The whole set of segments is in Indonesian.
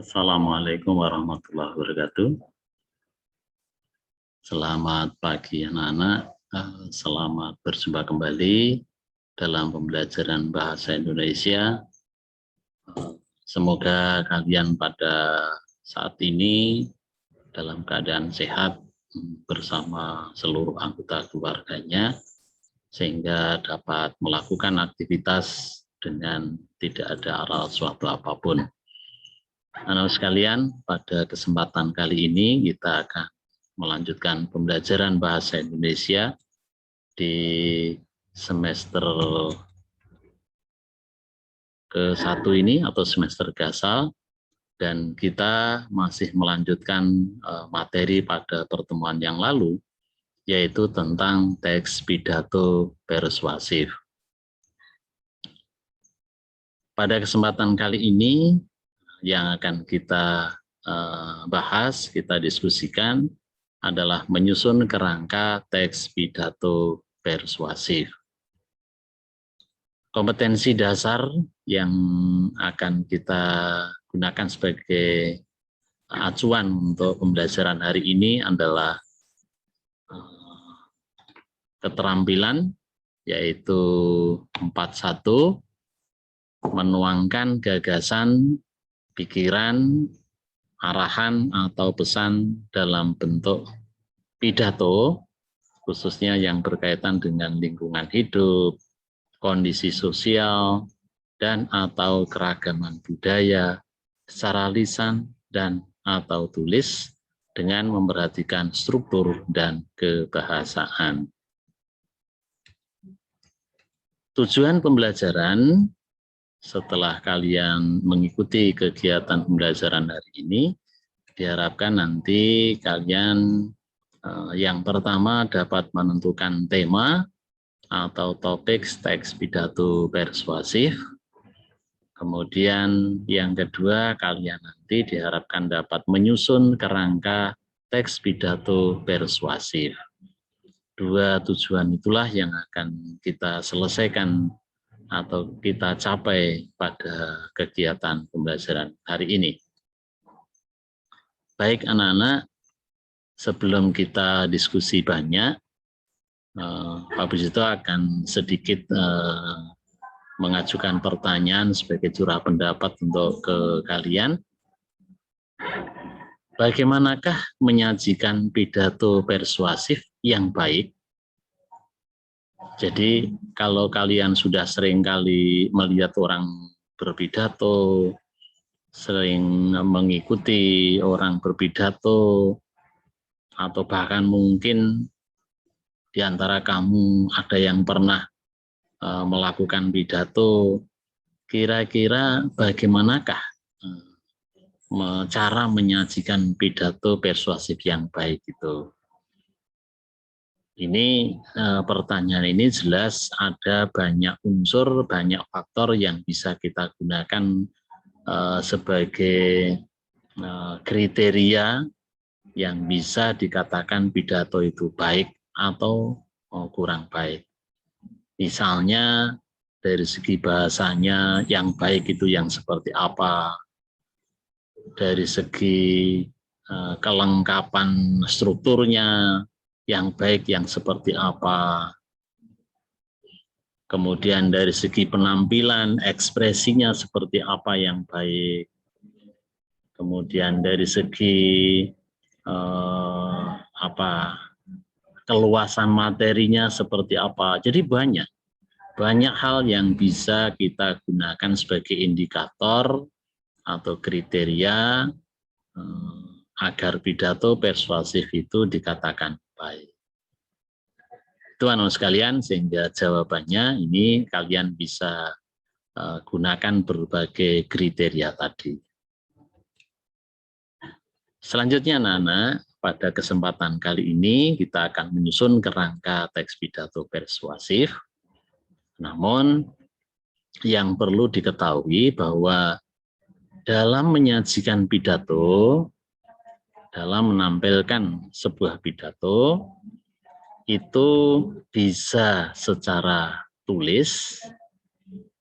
Assalamualaikum warahmatullahi wabarakatuh. Selamat pagi anak-anak. Selamat berjumpa kembali dalam pembelajaran bahasa Indonesia. Semoga kalian pada saat ini dalam keadaan sehat bersama seluruh anggota keluarganya, sehingga dapat melakukan aktivitas dengan tidak ada aral suatu apapun. Anak sekalian, pada kesempatan kali ini kita akan melanjutkan pembelajaran bahasa Indonesia di semester ke-1 ini atau semester gasal, dan kita masih melanjutkan materi pada pertemuan yang lalu, yaitu tentang teks pidato persuasif. Pada kesempatan kali ini yang akan kita bahas, kita diskusikan adalah menyusun kerangka teks pidato persuasif. Kompetensi dasar yang akan kita gunakan sebagai acuan untuk pembelajaran hari ini adalah keterampilan, yaitu 4.1, menuangkan gagasan, pikiran, arahan atau pesan dalam bentuk pidato, khususnya yang berkaitan dengan lingkungan hidup, kondisi sosial, dan atau keragaman budaya secara lisan dan atau tulis dengan memperhatikan struktur dan kebahasaan. Tujuan pembelajaran setelah kalian mengikuti kegiatan pembelajaran hari ini, diharapkan nanti kalian yang pertama dapat menentukan tema atau topik teks pidato persuasif. Kemudian yang kedua, kalian nanti diharapkan dapat menyusun kerangka teks pidato persuasif. Dua tujuan itulah yang akan kita selesaikan atau kita capai pada kegiatan pembelajaran hari ini. Baik anak-anak, sebelum kita diskusi banyak, Pak Bujito akan sedikit mengajukan pertanyaan sebagai curah pendapat untuk ke kalian. Bagaimanakah menyajikan pidato persuasif yang baik? Jadi kalau kalian sudah sering kali melihat orang berpidato, sering mengikuti orang berpidato, atau bahkan mungkin di antara kamu ada yang pernah melakukan pidato, kira-kira bagaimanakah cara menyajikan pidato persuasif yang baik itu? Ini pertanyaan ini jelas ada banyak unsur, banyak faktor yang bisa kita gunakan sebagai kriteria yang bisa dikatakan pidato itu baik atau kurang baik. Misalnya dari segi bahasanya yang baik itu yang seperti apa, dari segi kelengkapan strukturnya yang baik yang seperti apa, kemudian dari segi penampilan, ekspresinya seperti apa yang baik, kemudian dari segi keluasan materinya seperti apa. Jadi banyak hal yang bisa kita gunakan sebagai indikator atau kriteria agar pidato persuasif itu dikatakan baik. Itu anak sekalian, sehingga jawabannya ini kalian bisa gunakan berbagai kriteria tadi. Selanjutnya anak-anak, pada kesempatan kali ini kita akan menyusun kerangka teks pidato persuasif. Namun yang perlu diketahui bahwa dalam menyajikan pidato, dalam menampilkan sebuah pidato, itu bisa secara tulis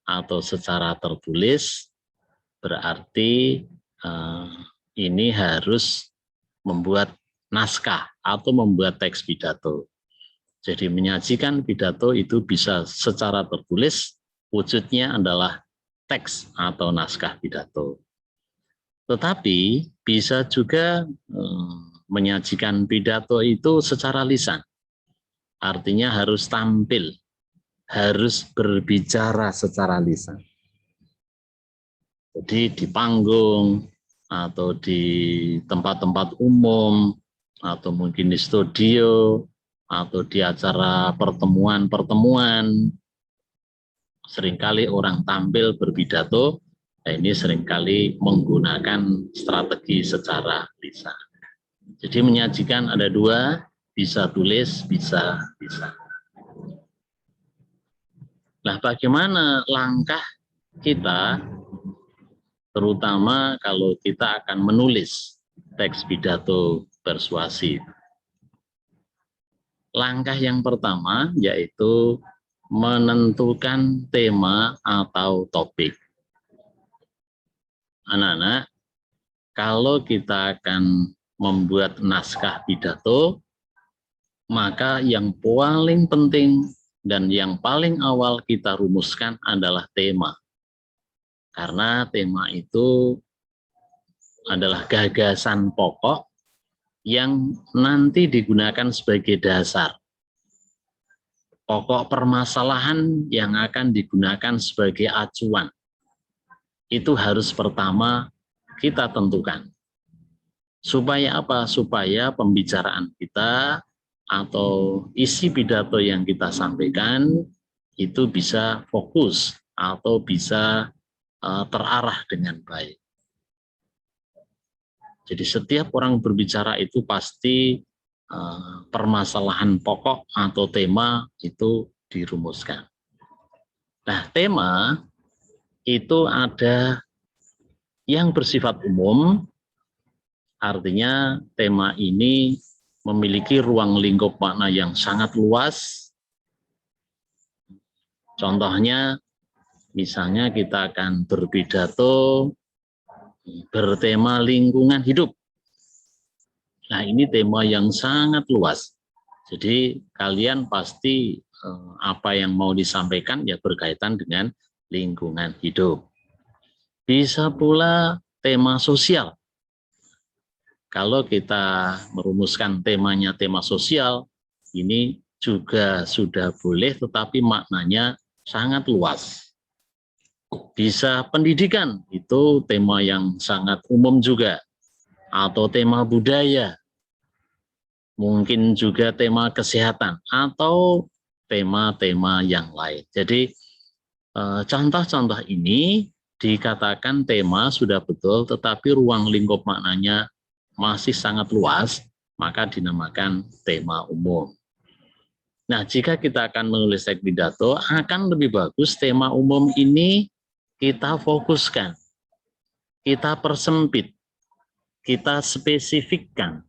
atau secara tertulis, berarti ini harus membuat naskah atau membuat teks pidato. Jadi menyajikan pidato itu bisa secara tertulis, wujudnya adalah teks atau naskah pidato. Tetapi bisa juga menyajikan pidato itu secara lisan. Artinya harus tampil, harus berbicara secara lisan. Jadi di panggung, atau di tempat-tempat umum, atau mungkin di studio, atau di acara pertemuan-pertemuan, seringkali orang tampil berpidato. Nah, ini seringkali menggunakan strategi secara lisan. Jadi menyajikan ada dua, bisa tulis, bisa. Nah, bagaimana langkah kita, terutama kalau kita akan menulis teks pidato persuasif? Langkah yang pertama yaitu menentukan tema atau topik. Anak-anak, kalau kita akan membuat naskah pidato, maka yang paling penting dan yang paling awal kita rumuskan adalah tema. Karena tema itu adalah gagasan pokok yang nanti digunakan sebagai dasar. Pokok permasalahan yang akan digunakan sebagai acuan. Itu harus pertama kita tentukan. Supaya apa? Supaya pembicaraan kita atau isi pidato yang kita sampaikan itu bisa fokus atau bisa terarah dengan baik. Jadi setiap orang berbicara itu pasti permasalahan pokok atau tema itu dirumuskan. Nah, tema itu ada yang bersifat umum, artinya tema ini memiliki ruang lingkup makna yang sangat luas. Contohnya, misalnya kita akan berpidato bertema lingkungan hidup. Nah, ini tema yang sangat luas. Jadi kalian pasti apa yang mau disampaikan ya berkaitan dengan lingkungan hidup. Bisa pula tema sosial. Kalau kita merumuskan temanya tema sosial, ini juga sudah boleh, tetapi maknanya sangat luas. Bisa pendidikan, itu tema yang sangat umum juga. Atau tema budaya, mungkin juga tema kesehatan, atau tema-tema yang lain. Jadi contoh-contoh ini dikatakan tema sudah betul, tetapi ruang lingkup maknanya masih sangat luas, maka dinamakan tema umum. Nah, jika kita akan menulis teks pidato, akan lebih bagus tema umum ini kita fokuskan, kita persempit, kita spesifikkan,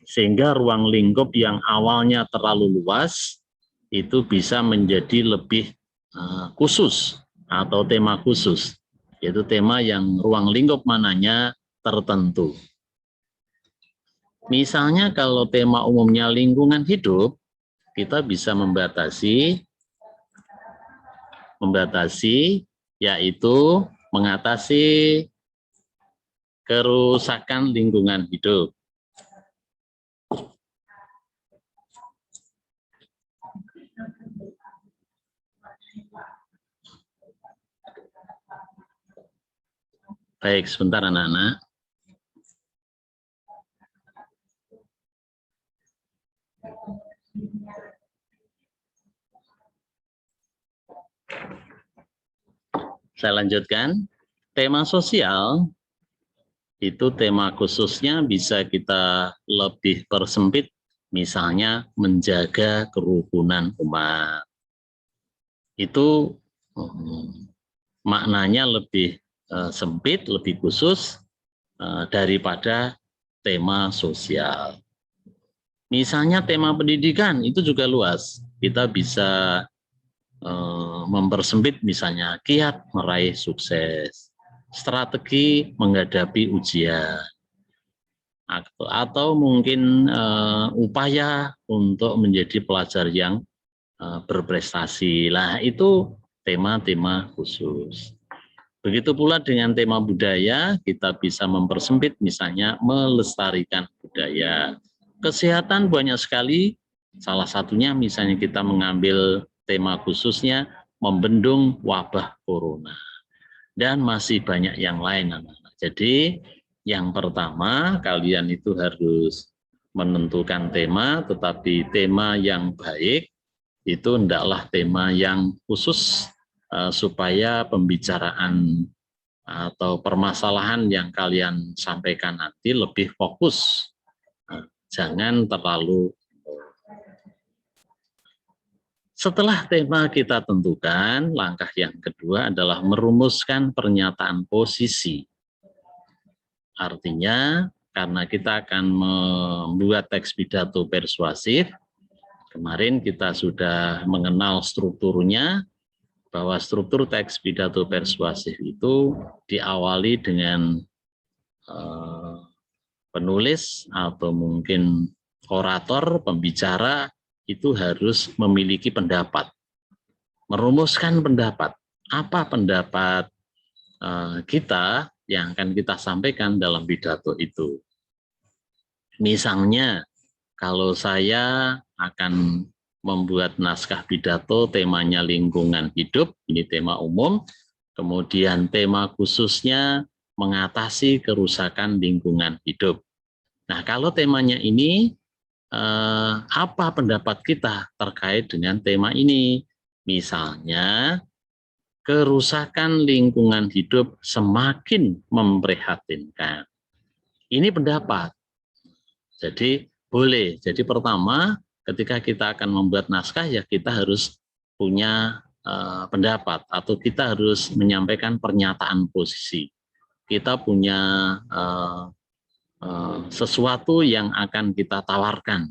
sehingga ruang lingkup yang awalnya terlalu luas itu bisa menjadi lebih khusus atau tema khusus, yaitu tema yang ruang lingkup mananya tertentu. Misalnya kalau tema umumnya lingkungan hidup, kita bisa membatasi yaitu mengatasi kerusakan lingkungan hidup. Baik, sebentar anak-anak. Saya lanjutkan. Tema sosial itu tema khususnya bisa kita lebih persempit, misalnya menjaga kerukunan umat. Itu maknanya lebih sempit, lebih khusus daripada tema sosial. Misalnya tema pendidikan itu juga luas. Kita bisa mempersempit misalnya kiat meraih sukses. strategi menghadapi ujian, atau mungkin upaya untuk menjadi pelajar yang berprestasi. Lah itu tema-tema khusus. Begitu pula dengan tema budaya, kita bisa mempersempit misalnya melestarikan budaya. Kesehatan banyak sekali, salah satunya misalnya kita mengambil tema khususnya membendung wabah corona. Dan masih banyak yang lain, anak-anak. Jadi yang pertama kalian itu harus menentukan tema, tetapi tema yang baik itu hendaklah tema yang khusus supaya pembicaraan atau permasalahan yang kalian sampaikan nanti lebih fokus. Jangan terlalu. Setelah tema kita tentukan, langkah yang kedua adalah merumuskan pernyataan posisi. Artinya, karena kita akan membuat teks pidato persuasif, kemarin kita sudah mengenal strukturnya, bahwa struktur teks pidato persuasif itu diawali dengan penulis atau mungkin orator, pembicara, itu harus memiliki pendapat, merumuskan pendapat. Apa pendapat kita yang akan kita sampaikan dalam pidato itu? Misalnya, kalau saya akan membuat naskah pidato temanya lingkungan hidup, ini tema umum, kemudian tema khususnya mengatasi kerusakan lingkungan hidup. Nah, kalau temanya ini, apa pendapat kita terkait dengan tema ini? Misalnya, kerusakan lingkungan hidup semakin memprihatinkan. Ini pendapat. Jadi boleh. Jadi pertama, ketika kita akan membuat naskah, ya kita harus punya pendapat atau kita harus menyampaikan pernyataan posisi. Kita punya sesuatu yang akan kita tawarkan,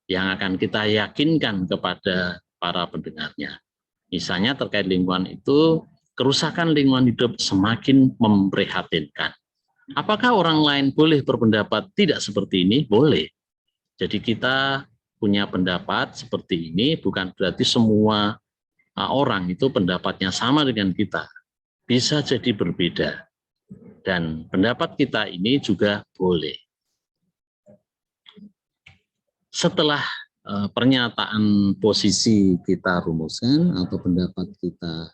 yang akan kita yakinkan kepada para pendengarnya. Misalnya terkait lingkungan itu, kerusakan lingkungan hidup semakin memprihatinkan. Apakah orang lain boleh berpendapat tidak seperti ini? Boleh. Jadi kita punya pendapat seperti ini, bukan berarti semua orang itu pendapatnya sama dengan kita. Bisa jadi berbeda. Dan pendapat kita ini juga boleh. Setelah pernyataan posisi kita rumuskan atau pendapat kita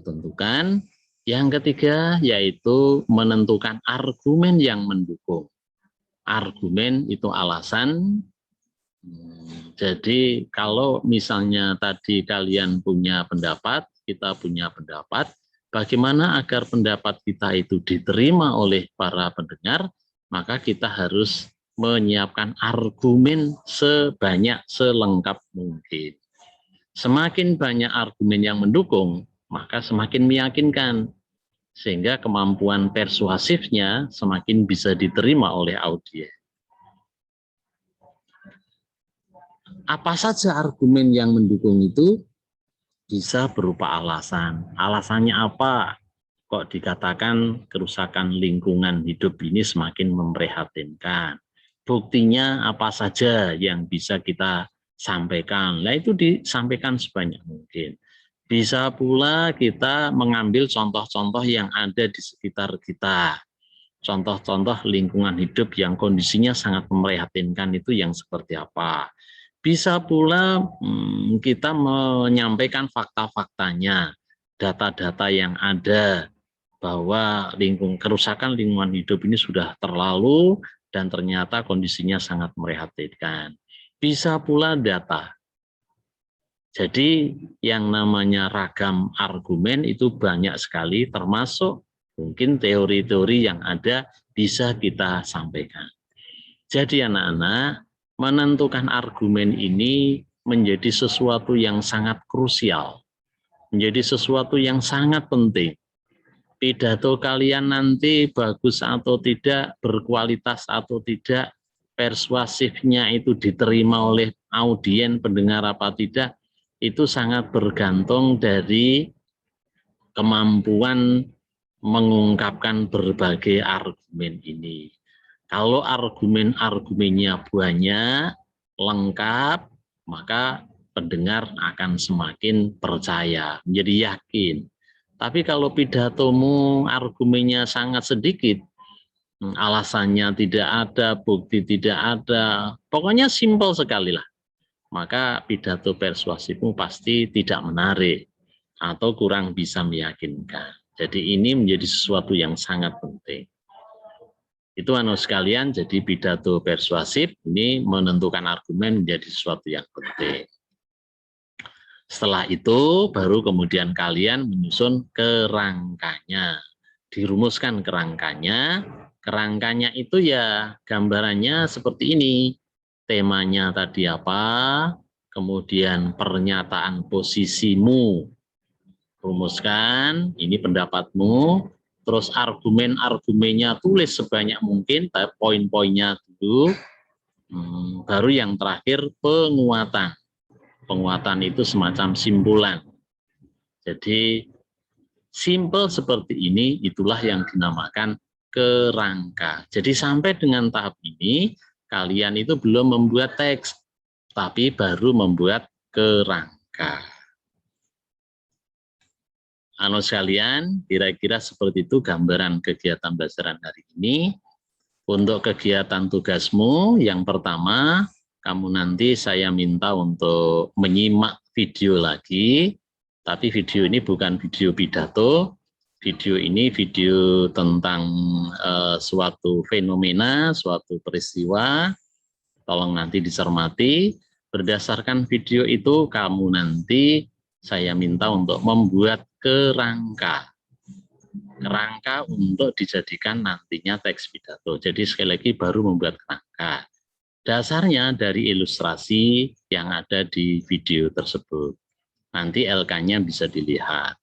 tentukan, yang ketiga yaitu menentukan argumen yang mendukung. Argumen itu alasan. Jadi kalau misalnya tadi kalian punya pendapat, kita punya pendapat, bagaimana agar pendapat kita itu diterima oleh para pendengar, maka kita harus menyiapkan argumen sebanyak selengkap mungkin. Semakin banyak argumen yang mendukung, maka semakin meyakinkan, sehingga kemampuan persuasifnya semakin bisa diterima oleh audiens. Apa saja argumen yang mendukung itu? Bisa berupa alasan. Alasannya apa? Kok dikatakan kerusakan lingkungan hidup ini semakin memprihatinkan? Buktinya apa saja yang bisa kita sampaikan? Nah, itu disampaikan sebanyak mungkin. Bisa pula kita mengambil contoh-contoh yang ada di sekitar kita. Contoh-contoh lingkungan hidup yang kondisinya sangat memprihatinkan itu yang seperti apa. Bisa pula kita menyampaikan fakta-faktanya, data-data yang ada, bahwa kerusakan lingkungan hidup ini sudah terlalu dan ternyata kondisinya sangat memprihatinkan. Bisa pula data. Jadi yang namanya ragam argumen itu banyak sekali, termasuk mungkin teori-teori yang ada bisa kita sampaikan. Jadi anak-anak, menentukan argumen ini menjadi sesuatu yang sangat krusial, menjadi sesuatu yang sangat penting. Pidato kalian nanti bagus atau tidak, berkualitas atau tidak, persuasifnya itu diterima oleh audiens pendengar apa tidak, itu sangat bergantung dari kemampuan mengungkapkan berbagai argumen ini. Kalau argumen-argumennya banyak, lengkap, maka pendengar akan semakin percaya, menjadi yakin. Tapi kalau pidatomu argumennya sangat sedikit, alasannya tidak ada, bukti tidak ada, pokoknya simpel sekali lah, maka pidato persuasifmu pasti tidak menarik atau kurang bisa meyakinkan. Jadi ini menjadi sesuatu yang sangat penting. Itu sekalian, jadi pidato persuasif ini menentukan argumen menjadi sesuatu yang penting. Setelah itu baru kemudian kalian menyusun kerangkanya, dirumuskan kerangkanya. Kerangkanya itu ya gambarannya seperti ini, temanya tadi apa, kemudian pernyataan posisimu, rumuskan, ini pendapatmu, terus argumen-argumennya tulis sebanyak mungkin, poin-poinnya dulu, baru yang terakhir penguatan. Penguatan itu semacam simpulan. Jadi simple seperti ini, itulah yang dinamakan kerangka. Jadi sampai dengan tahap ini, kalian itu belum membuat teks, tapi baru membuat kerangka. Sekalian, kira-kira seperti itu gambaran kegiatan belajaran hari ini. Untuk kegiatan tugasmu, yang pertama, kamu nanti saya minta untuk menyimak video lagi, tapi video ini bukan video pidato, video ini video tentang suatu fenomena, suatu peristiwa. Tolong nanti dicermati. Berdasarkan video itu, kamu nanti saya minta untuk membuat kerangka. Kerangka untuk dijadikan nantinya teks pidato. Jadi sekali lagi baru membuat kerangka. Dasarnya dari ilustrasi yang ada di video tersebut. Nanti LK-nya bisa dilihat.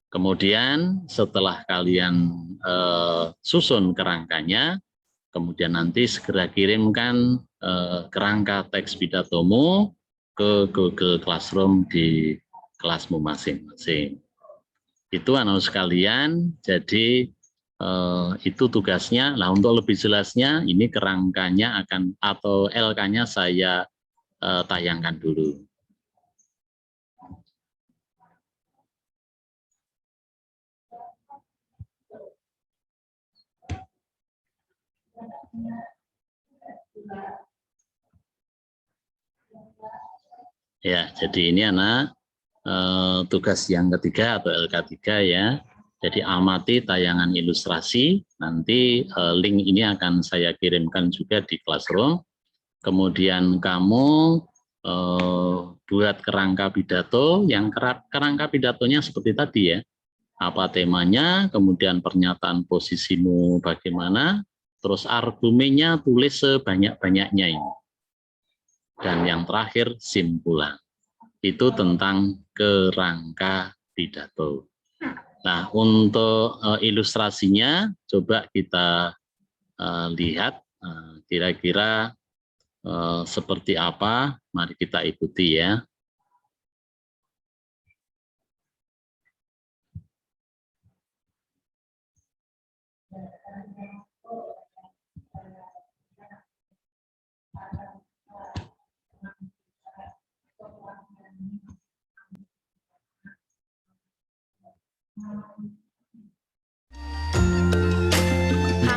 Kemudian setelah kalian susun kerangkanya, kemudian nanti segera kirimkan kerangka teks pidatomu ke Google Classroom di kelasmu masing-masing. Itu anak sekalian, jadi itu tugasnya. Nah, untuk lebih jelasnya, ini kerangkanya akan atau LK-nya saya tayangkan dulu. Ya, jadi ini anak tugas yang ketiga atau LK3 ya. Jadi amati tayangan ilustrasi, nanti link ini akan saya kirimkan juga di Classroom. Kemudian kamu buat kerangka pidato, yang kerangka pidatonya seperti tadi ya. Apa temanya, kemudian pernyataan posisimu bagaimana, terus argumennya tulis sebanyak-banyaknya ini. Dan yang terakhir simpulan. Itu tentang kerangka pidato. Nah, untuk ilustrasinya coba kita lihat kira-kira seperti apa. Mari kita ikuti ya.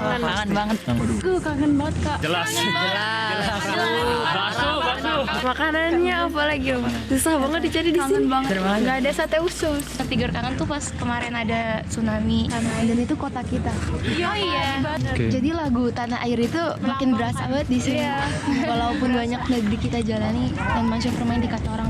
Kangen banget. Kangen banget Kak. Jelas. Makanannya apa lagi Om? Susah banget dicari di sini. Nggak ada sate usus. Tidur kangen tuh pas kemarin ada tsunami. Dan itu kota kita. Oh iya. Jadi lagu Tanah Air itu makin berasa banget di sini. Walaupun banyak negeri kita jalani dan masih bermain di kata orang.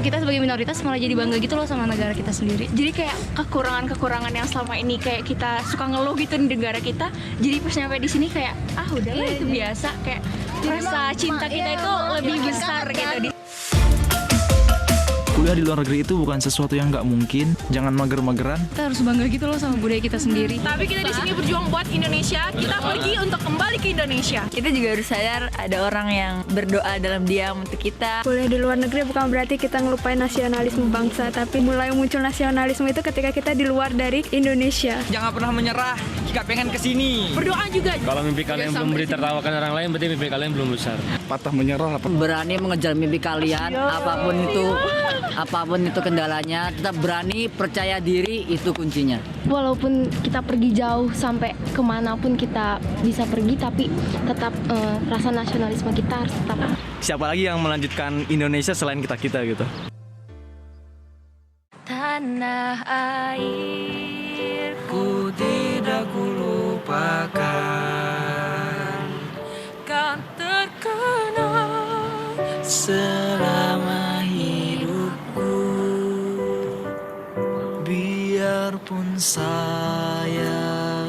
Kita sebagai minoritas malah jadi bangga gitu loh sama negara kita sendiri. Jadi kayak kekurangan-kekurangan yang selama ini kayak kita suka ngeluh gitu di negara kita, jadi pas nyampe di sini kayak udahlah itu biasa, kayak rasa cinta kita itu lebih besar gitu. kuliah di luar negeri itu bukan sesuatu yang nggak mungkin. Jangan mager-mageran. Kita harus bangga gitu loh sama budaya kita sendiri. Tapi kita di sini berjuang buat Indonesia. Kita pergi untuk kembali ke Indonesia. Kita juga harus sadar ada orang yang berdoa dalam diam untuk kita. Kuliah di luar negeri bukan berarti kita ngelupain nasionalisme bangsa, tapi mulai muncul nasionalisme itu ketika kita di luar dari Indonesia. Jangan pernah menyerah jika pengen kesini. Berdoa juga. Kalau mimpi kalian belum ditertawakan orang lain, berarti mimpi kalian belum besar. Patah menyerah. Berani mengejar mimpi kalian, apapun itu kendalanya, tetap berani, percaya diri, itu kuncinya. Walaupun kita pergi jauh sampai kemanapun kita bisa pergi, tapi tetap rasa nasionalisme kita harus tetap. Siapa lagi yang melanjutkan Indonesia selain kita gitu? Tanah airku Tidak kulupakan, kan terkenal selama hidupku. Biarpun saya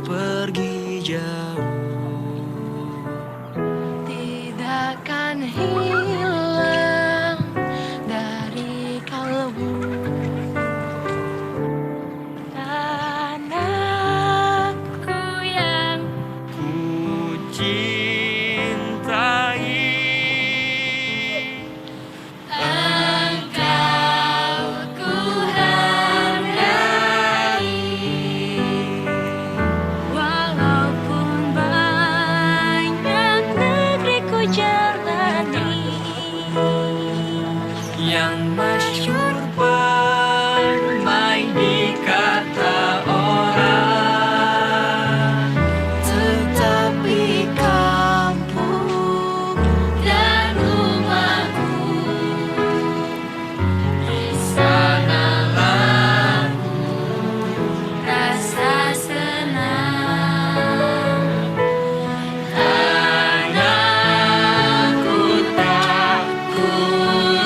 pergi jauh, Tidak akan hilang dari kalbu. tanahku yang ku cintai. ku hargai, walaupun banyak negeri ku jalani. Yang masyhur permain di kata orang, Tetapi kampung Dan rumahku di sanalah rasa senang. anakku tak kulupakan.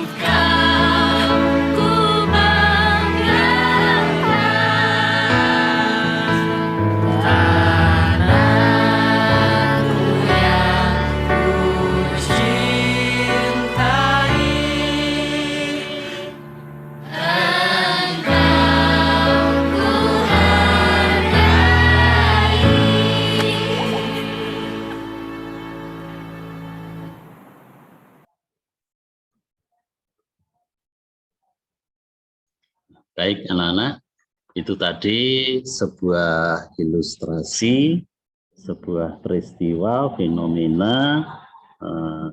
Engkau ku banggakan. Tanahku yang ku cintai. Baik anak-anak, itu tadi sebuah ilustrasi, sebuah peristiwa, fenomena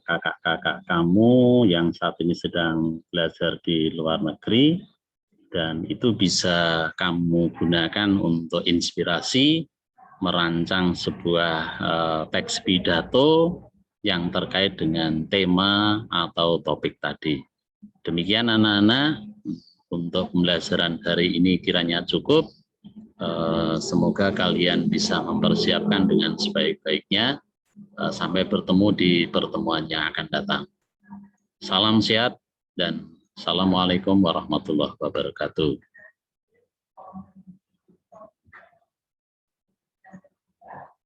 kakak-kakak kamu yang saat ini sedang belajar di luar negeri, dan itu bisa kamu gunakan untuk inspirasi merancang sebuah teks pidato yang terkait dengan tema atau topik tadi. Demikian anak-anak, untuk pembelajaran hari ini kiranya cukup. Semoga kalian bisa mempersiapkan dengan sebaik-baiknya. Sampai bertemu di pertemuan yang akan datang. Salam sehat dan assalamualaikum warahmatullahi wabarakatuh.